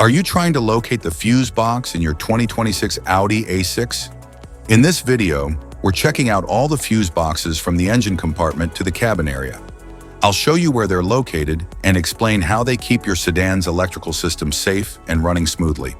Are you trying to locate the fuse box in your 2026 Audi A6? In this video, we're checking out all the fuse boxes from the engine compartment to the cabin area. I'll show you where they're located and explain how they keep your sedan's electrical system safe and running smoothly.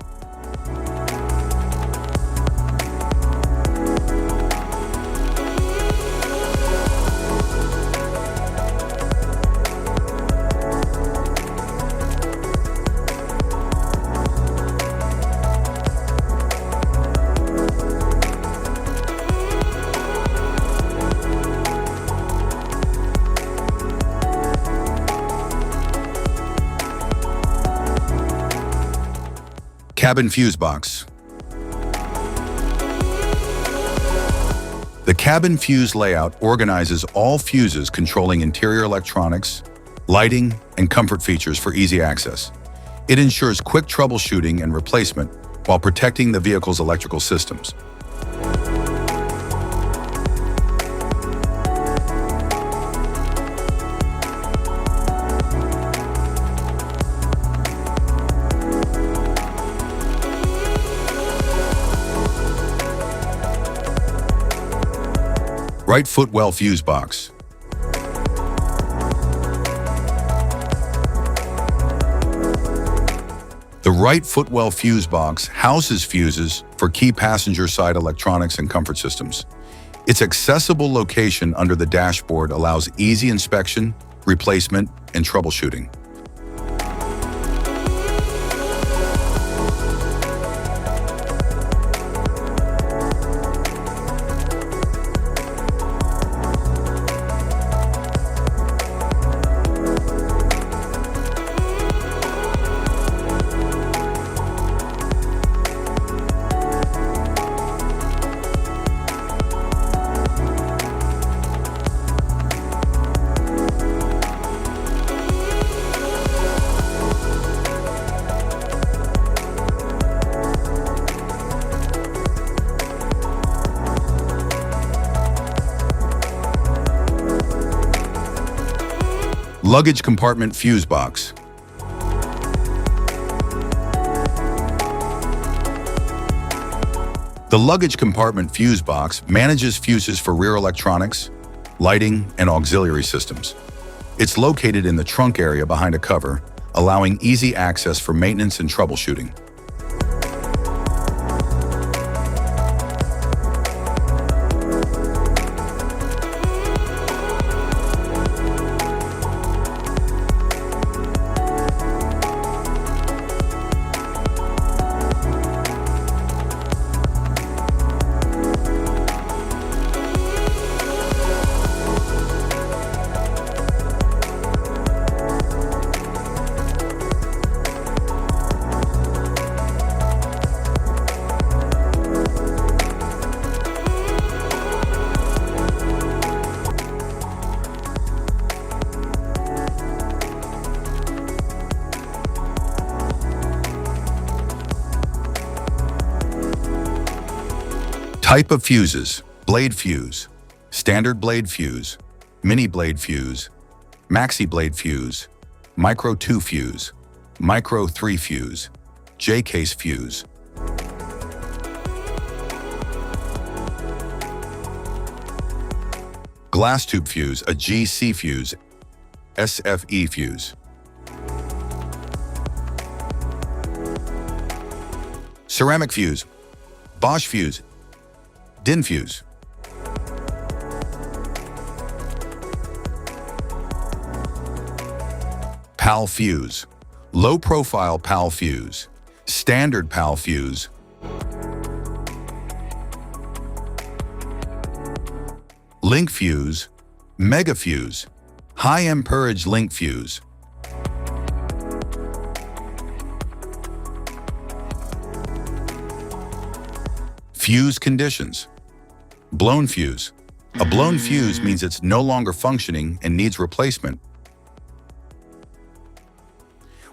Cabin fuse box. The cabin fuse layout organizes all fuses controlling interior electronics, lighting, and comfort features for easy access. It ensures quick troubleshooting and replacement while protecting the vehicle's electrical systems. Right footwell fuse box. The right footwell fuse box houses fuses for key passenger side electronics and comfort systems. Its accessible location under the dashboard allows easy inspection, replacement, and troubleshooting. Luggage compartment fuse box. The luggage compartment fuse box manages fuses for rear electronics, lighting, and auxiliary systems. It's located in the trunk area behind a cover, allowing easy access for maintenance and troubleshooting. Type of fuses: blade fuse, standard blade fuse, mini blade fuse, maxi blade fuse, micro 2 fuse, micro 3 fuse, J-case fuse. Glass tube fuse, a GC fuse, SFE fuse. Ceramic fuse, Bosch fuse, DIN fuse. PAL fuse, low profile PAL fuse, standard PAL fuse. Link fuse, mega fuse, high amperage link fuse. Fuse conditions. Blown fuse. A blown fuse means it's no longer functioning and needs replacement,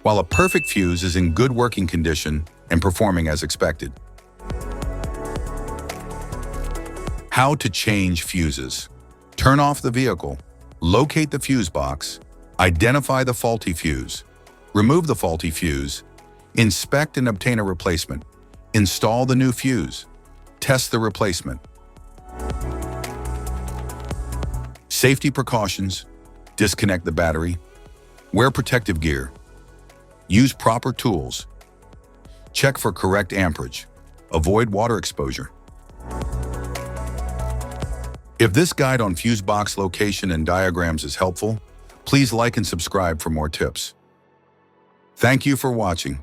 while a perfect fuse is in good working condition and performing as expected. How to change fuses. Turn off the vehicle, locate the fuse box, identify the faulty fuse, remove the faulty fuse, Inspect and obtain a replacement. Install the new fuse. Test the replacement. Safety precautions. Disconnect the battery. Wear protective gear. Use proper tools. Check for correct amperage. Avoid water exposure. If this guide on fuse box location and diagrams is helpful, please like and subscribe for more tips. Thank you for watching.